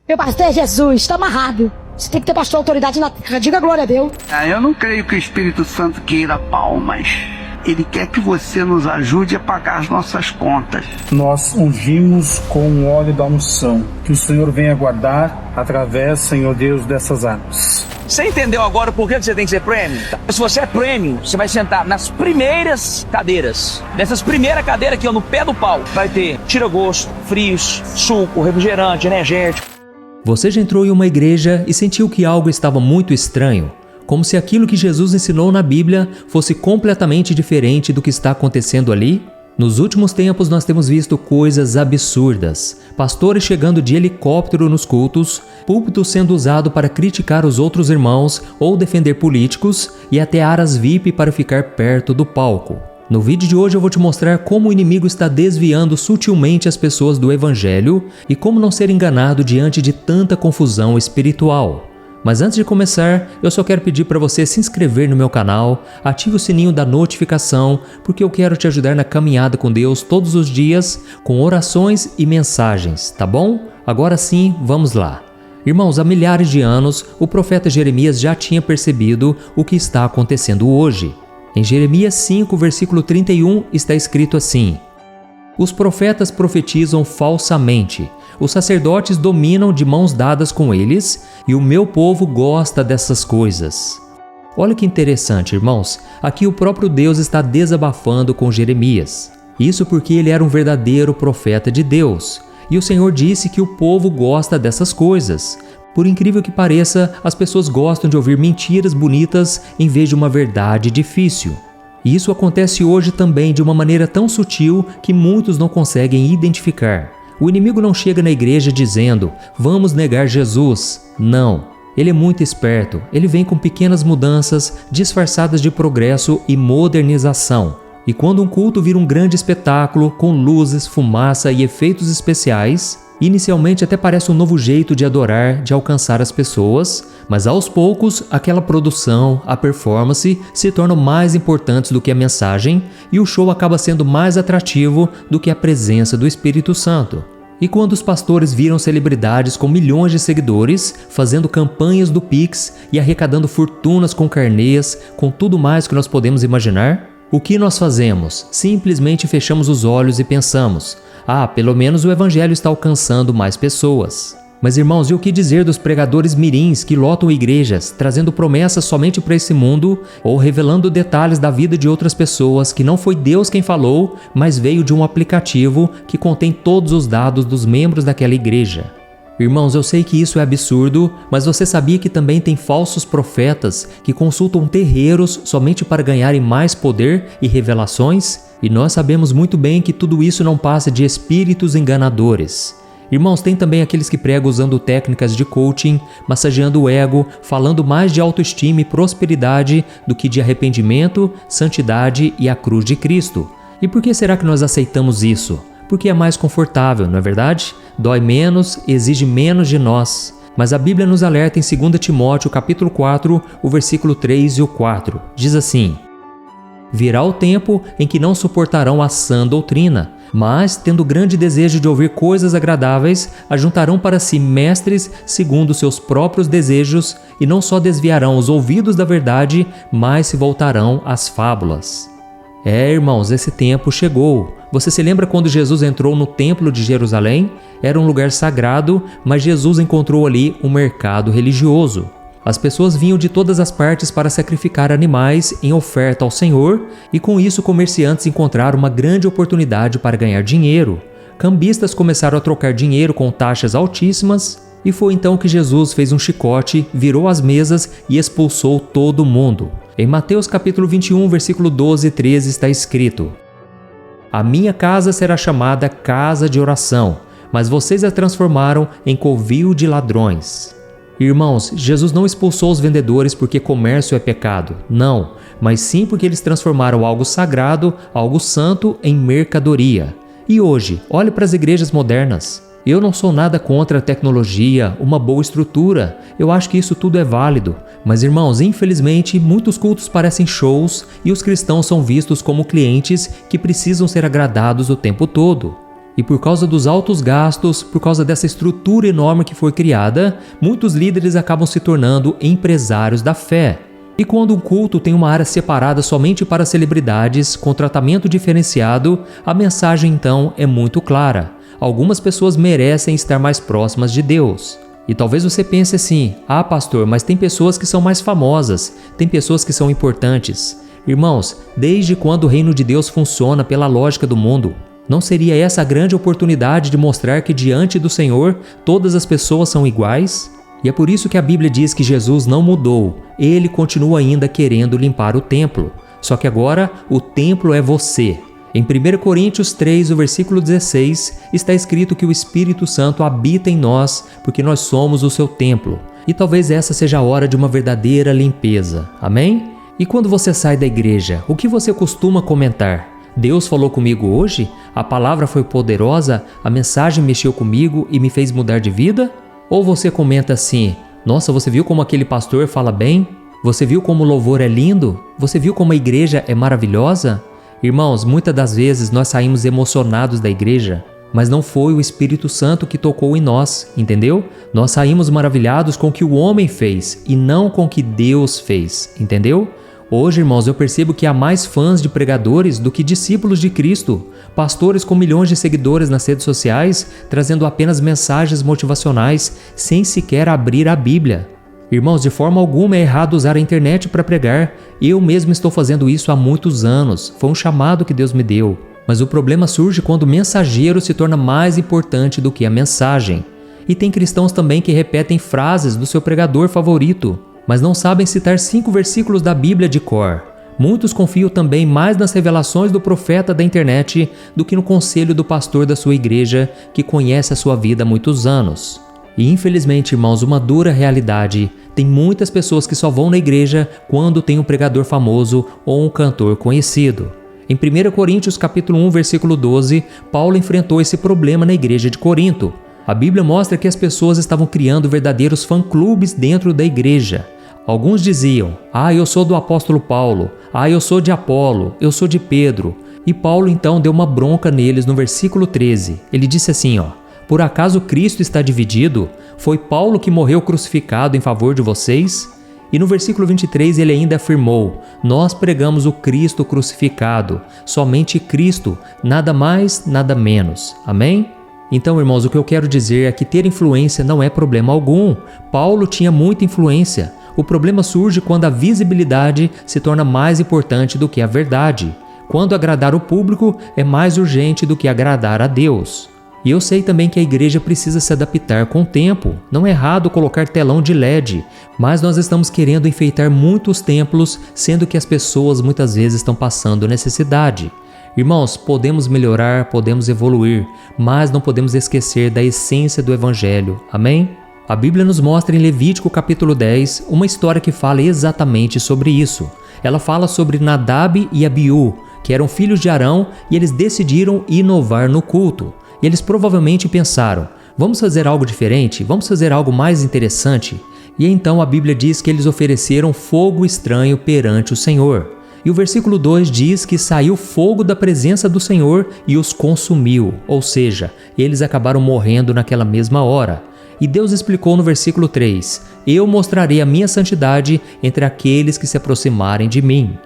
Meu pastor é Jesus, está amarrado. Você tem que ter pastor autoridade na terra. Diga glória a Deus. Eu não creio que o Espírito Santo queira palmas. Ele quer que você nos ajude a pagar as nossas contas. Nós ungimos com o óleo da unção. Que o Senhor venha guardar através, Senhor Deus, dessas águas. Você entendeu agora por que você tem que ser premium? Se você é premium, você vai sentar nas primeiras cadeiras. Nessas primeiras cadeiras aqui, ó, no pé do pau, vai ter tira-gosto, frios, suco, refrigerante, energético. Você já entrou em uma igreja e sentiu que algo estava muito estranho? Como se aquilo que Jesus ensinou na Bíblia fosse completamente diferente do que está acontecendo ali? Nos últimos tempos nós temos visto coisas absurdas. Pastores chegando de helicóptero nos cultos, púlpitos sendo usado para criticar os outros irmãos ou defender políticos e até áreas VIP para ficar perto do palco. No vídeo de hoje eu vou te mostrar como o inimigo está desviando sutilmente as pessoas do Evangelho e como não ser enganado diante de tanta confusão espiritual. Mas antes de começar, eu só quero pedir para você se inscrever no meu canal, ative o sininho da notificação, porque eu quero te ajudar na caminhada com Deus todos os dias, com orações e mensagens, tá bom? Agora sim, vamos lá. Irmãos, há milhares de anos, o profeta Jeremias já tinha percebido o que está acontecendo hoje. Em Jeremias 5, versículo 31, está escrito assim: Os profetas profetizam falsamente, os sacerdotes dominam de mãos dadas com eles, e o meu povo gosta dessas coisas. Olha que interessante, irmãos. Aqui o próprio Deus está desabafando com Jeremias. Isso porque ele era um verdadeiro profeta de Deus. E o Senhor disse que o povo gosta dessas coisas. Por incrível que pareça, as pessoas gostam de ouvir mentiras bonitas em vez de uma verdade difícil. E isso acontece hoje também de uma maneira tão sutil que muitos não conseguem identificar. O inimigo não chega na igreja dizendo, vamos negar Jesus. Não. Ele é muito esperto. Ele vem com pequenas mudanças disfarçadas de progresso e modernização. E quando um culto vira um grande espetáculo, com luzes, fumaça e efeitos especiais, inicialmente até parece um novo jeito de adorar, de alcançar as pessoas, mas aos poucos aquela produção, a performance se tornam mais importantes do que a mensagem e o show acaba sendo mais atrativo do que a presença do Espírito Santo. E quando os pastores viram celebridades com milhões de seguidores, fazendo campanhas do Pix e arrecadando fortunas com carnês, com tudo mais que nós podemos imaginar, o que nós fazemos? Simplesmente fechamos os olhos e pensamos, pelo menos o Evangelho está alcançando mais pessoas. Mas irmãos, e o que dizer dos pregadores mirins que lotam igrejas, trazendo promessas somente para esse mundo ou revelando detalhes da vida de outras pessoas que não foi Deus quem falou, mas veio de um aplicativo que contém todos os dados dos membros daquela igreja? Irmãos, eu sei que isso é absurdo, mas você sabia que também tem falsos profetas que consultam terreiros somente para ganharem mais poder e revelações? E nós sabemos muito bem que tudo isso não passa de espíritos enganadores. Irmãos, tem também aqueles que pregam usando técnicas de coaching, massageando o ego, falando mais de autoestima e prosperidade do que de arrependimento, santidade e a cruz de Cristo. E por que será que nós aceitamos isso? Porque é mais confortável, não é verdade? Dói menos, exige menos de nós. Mas a Bíblia nos alerta em 2 Timóteo capítulo 4, o versículo 3 e o 4. Diz assim: Virá o tempo em que não suportarão a sã doutrina, mas, tendo grande desejo de ouvir coisas agradáveis, ajuntarão para si mestres segundo seus próprios desejos, e não só desviarão os ouvidos da verdade, mas se voltarão às fábulas. Irmãos, esse tempo chegou. Você se lembra quando Jesus entrou no templo de Jerusalém? Era um lugar sagrado, mas Jesus encontrou ali um mercado religioso. As pessoas vinham de todas as partes para sacrificar animais em oferta ao Senhor, e com isso comerciantes encontraram uma grande oportunidade para ganhar dinheiro. Cambistas começaram a trocar dinheiro com taxas altíssimas, e foi então que Jesus fez um chicote, virou as mesas e expulsou todo mundo. Em Mateus capítulo 21, versículo 12 e 13 está escrito: A minha casa será chamada casa de oração, mas vocês a transformaram em covil de ladrões. Irmãos, Jesus não expulsou os vendedores porque comércio é pecado, não, mas sim porque eles transformaram algo sagrado, algo santo, em mercadoria. E hoje, olhe para as igrejas modernas. Eu não sou nada contra a tecnologia, uma boa estrutura, eu acho que isso tudo é válido. Mas irmãos, infelizmente, muitos cultos parecem shows e os cristãos são vistos como clientes que precisam ser agradados o tempo todo. E por causa dos altos gastos, por causa dessa estrutura enorme que foi criada, muitos líderes acabam se tornando empresários da fé. E quando um culto tem uma área separada somente para celebridades, com tratamento diferenciado, a mensagem então é muito clara. Algumas pessoas merecem estar mais próximas de Deus. E talvez você pense assim: ah, pastor, mas tem pessoas que são mais famosas, tem pessoas que são importantes. Irmãos, desde quando o reino de Deus funciona pela lógica do mundo? Não seria essa a grande oportunidade de mostrar que diante do Senhor todas as pessoas são iguais? E é por isso que a Bíblia diz que Jesus não mudou, ele continua ainda querendo limpar o templo. Só que agora o templo é você. Em 1 Coríntios 3, o versículo 16, está escrito que o Espírito Santo habita em nós porque nós somos o seu templo. E talvez essa seja a hora de uma verdadeira limpeza. Amém? E quando você sai da igreja, o que você costuma comentar? Deus falou comigo hoje? A palavra foi poderosa? A mensagem mexeu comigo e me fez mudar de vida? Ou você comenta assim: nossa, você viu como aquele pastor fala bem? Você viu como o louvor é lindo? Você viu como a igreja é maravilhosa? Irmãos, muitas das vezes nós saímos emocionados da igreja, mas não foi o Espírito Santo que tocou em nós, entendeu? Nós saímos maravilhados com o que o homem fez e não com o que Deus fez, entendeu? Hoje, irmãos, eu percebo que há mais fãs de pregadores do que discípulos de Cristo. Pastores com milhões de seguidores nas redes sociais, trazendo apenas mensagens motivacionais, sem sequer abrir a Bíblia. Irmãos, de forma alguma é errado usar a internet para pregar. Eu mesmo estou fazendo isso há muitos anos. Foi um chamado que Deus me deu. Mas o problema surge quando o mensageiro se torna mais importante do que a mensagem. E tem cristãos também que repetem frases do seu pregador favorito, mas não sabem citar 5 versículos da Bíblia de cor. Muitos confiam também mais nas revelações do profeta da internet do que no conselho do pastor da sua igreja, que conhece a sua vida há muitos anos. E infelizmente, irmãos, uma dura realidade: tem muitas pessoas que só vão na igreja quando tem um pregador famoso ou um cantor conhecido. Em 1 Coríntios capítulo 1, versículo 12, Paulo enfrentou esse problema na igreja de Corinto. A Bíblia mostra que as pessoas estavam criando verdadeiros fã-clubes dentro da igreja. Alguns diziam: ah, eu sou do apóstolo Paulo, ah, eu sou de Apolo, eu sou de Pedro. E Paulo então deu uma bronca neles no versículo 13. Ele disse assim, por acaso Cristo está dividido? Foi Paulo que morreu crucificado em favor de vocês? E no versículo 23 ele ainda afirmou: nós pregamos o Cristo crucificado, somente Cristo, nada mais, nada menos. Amém? Então, irmãos, o que eu quero dizer é que ter influência não é problema algum. Paulo tinha muita influência. O problema surge quando a visibilidade se torna mais importante do que a verdade. Quando agradar o público é mais urgente do que agradar a Deus. E eu sei também que a igreja precisa se adaptar com o tempo. Não é errado colocar telão de LED, mas nós estamos querendo enfeitar muitos templos, sendo que as pessoas muitas vezes estão passando necessidade. Irmãos, podemos melhorar, podemos evoluir, mas não podemos esquecer da essência do Evangelho. Amém? A Bíblia nos mostra em Levítico capítulo 10 uma história que fala exatamente sobre isso. Ela fala sobre Nadab e Abiú, que eram filhos de Arão, e eles decidiram inovar no culto. E eles provavelmente pensaram: vamos fazer algo diferente? Vamos fazer algo mais interessante? E então a Bíblia diz que eles ofereceram fogo estranho perante o Senhor. E o versículo 2 diz que saiu fogo da presença do Senhor e os consumiu, ou seja, eles acabaram morrendo naquela mesma hora. E Deus explicou no versículo 3: eu mostrarei a minha santidade entre aqueles que se aproximarem de mim.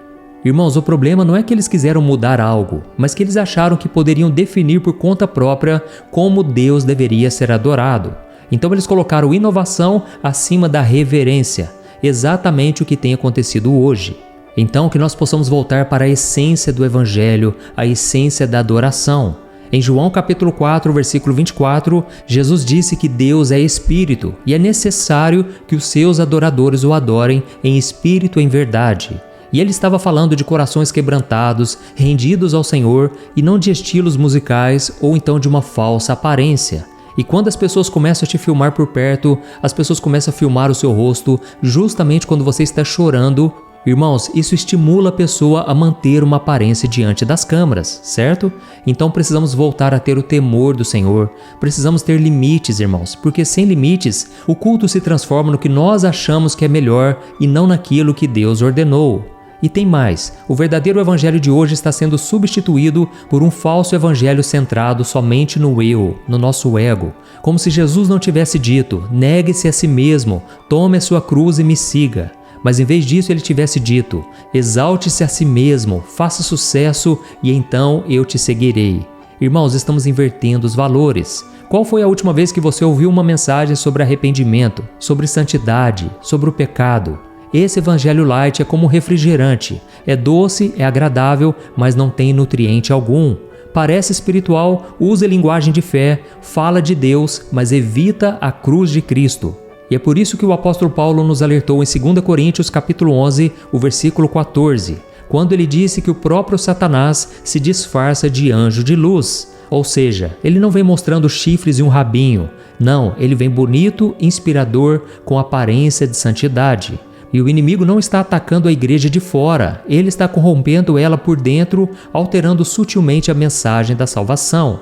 Irmãos, o problema não é que eles quiseram mudar algo, mas que eles acharam que poderiam definir por conta própria como Deus deveria ser adorado. Então eles colocaram inovação acima da reverência, exatamente o que tem acontecido hoje. Então que nós possamos voltar para a essência do Evangelho, a essência da adoração. Em João capítulo 4, versículo 24, Jesus disse que Deus é Espírito e é necessário que os seus adoradores o adorem em espírito e em verdade. E ele estava falando de corações quebrantados, rendidos ao Senhor, e não de estilos musicais ou então de uma falsa aparência. E quando as pessoas começam a te filmar por perto, as pessoas começam a filmar o seu rosto justamente quando você está chorando, irmãos, isso estimula a pessoa a manter uma aparência diante das câmeras, certo? Então precisamos voltar a ter o temor do Senhor. Precisamos ter limites, irmãos, porque sem limites, o culto se transforma no que nós achamos que é melhor e não naquilo que Deus ordenou. E tem mais, o verdadeiro evangelho de hoje está sendo substituído por um falso evangelho centrado somente no eu, no nosso ego. Como se Jesus não tivesse dito, negue-se a si mesmo, tome a sua cruz e me siga. Mas em vez disso ele tivesse dito, exalte-se a si mesmo, faça sucesso e então eu te seguirei. Irmãos, estamos invertendo os valores. Qual foi a última vez que você ouviu uma mensagem sobre arrependimento, sobre santidade, sobre o pecado? Esse evangelho light é como um refrigerante. É doce, é agradável, mas não tem nutriente algum. Parece espiritual, usa linguagem de fé, fala de Deus, mas evita a cruz de Cristo. E é por isso que o apóstolo Paulo nos alertou em 2 Coríntios capítulo 11, o versículo 14, quando ele disse que o próprio Satanás se disfarça de anjo de luz. Ou seja, ele não vem mostrando chifres e um rabinho. Não, ele vem bonito, inspirador, com aparência de santidade. E o inimigo não está atacando a igreja de fora, ele está corrompendo ela por dentro, alterando sutilmente a mensagem da salvação.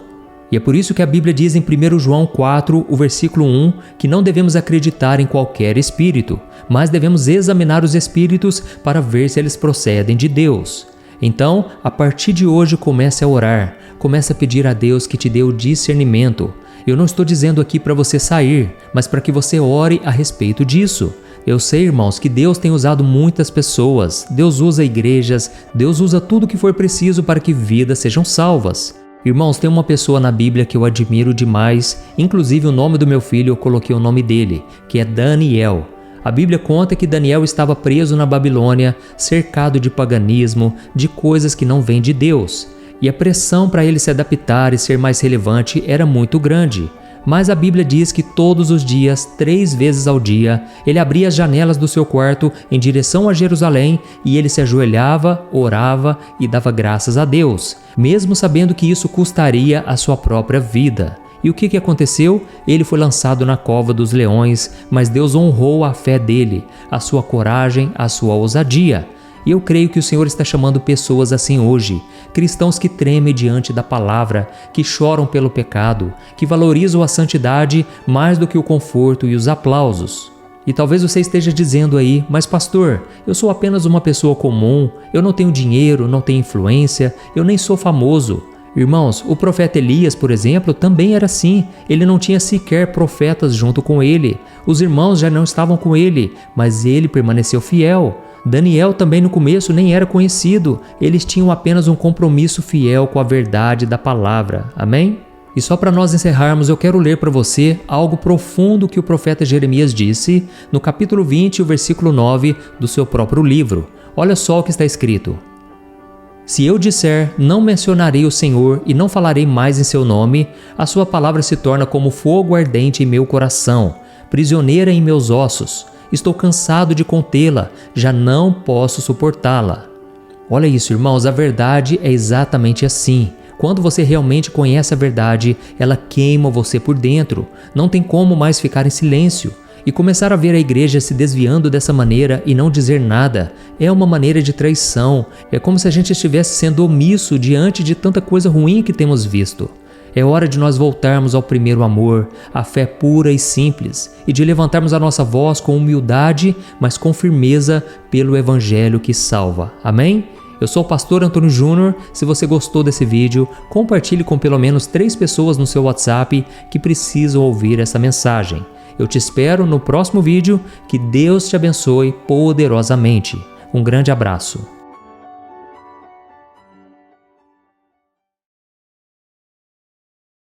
E é por isso que a Bíblia diz em 1 João 4, o versículo 1, que não devemos acreditar em qualquer espírito, mas devemos examinar os espíritos para ver se eles procedem de Deus. Então, a partir de hoje, comece a orar, comece a pedir a Deus que te dê o discernimento. Eu não estou dizendo aqui para você sair, mas para que você ore a respeito disso. Eu sei, irmãos, que Deus tem usado muitas pessoas, Deus usa igrejas, Deus usa tudo o que for preciso para que vidas sejam salvas. Irmãos, tem uma pessoa na Bíblia que eu admiro demais, inclusive o nome do meu filho eu coloquei o nome dele, que é Daniel. A Bíblia conta que Daniel estava preso na Babilônia, cercado de paganismo, de coisas que não vêm de Deus. E a pressão para ele se adaptar e ser mais relevante era muito grande. Mas a Bíblia diz que todos os dias, 3 vezes ao dia, ele abria as janelas do seu quarto em direção a Jerusalém e ele se ajoelhava, orava e dava graças a Deus, mesmo sabendo que isso custaria a sua própria vida. E o que aconteceu? Ele foi lançado na cova dos leões, mas Deus honrou a fé dele, a sua coragem, a sua ousadia. E eu creio que o Senhor está chamando pessoas assim hoje, cristãos que tremem diante da palavra, que choram pelo pecado, que valorizam a santidade mais do que o conforto e os aplausos. E talvez você esteja dizendo aí, mas pastor, eu sou apenas uma pessoa comum, eu não tenho dinheiro, não tenho influência, eu nem sou famoso. Irmãos, o profeta Elias, por exemplo, também era assim. Ele não tinha sequer profetas junto com ele. Os irmãos já não estavam com ele, mas ele permaneceu fiel. Daniel também no começo nem era conhecido. Eles tinham apenas um compromisso fiel com a verdade da palavra. Amém? E só para nós encerrarmos, eu quero ler para você algo profundo que o profeta Jeremias disse no capítulo 20, o versículo 9 do seu próprio livro. Olha só o que está escrito. Se eu disser, não mencionarei o Senhor e não falarei mais em seu nome, a sua palavra se torna como fogo ardente em meu coração, prisioneira em meus ossos. Estou cansado de contê-la, já não posso suportá-la. Olha isso, irmãos, a verdade é exatamente assim. Quando você realmente conhece a verdade, ela queima você por dentro. Não tem como mais ficar em silêncio. E começar a ver a igreja se desviando dessa maneira e não dizer nada é uma maneira de traição. É como se a gente estivesse sendo omisso diante de tanta coisa ruim que temos visto. É hora de nós voltarmos ao primeiro amor, à fé pura e simples, e de levantarmos a nossa voz com humildade, mas com firmeza pelo Evangelho que salva. Amém? Eu sou o pastor Antônio Júnior. Se você gostou desse vídeo, compartilhe com pelo menos 3 pessoas no seu WhatsApp que precisam ouvir essa mensagem. Eu te espero no próximo vídeo. Que Deus te abençoe poderosamente. Um grande abraço.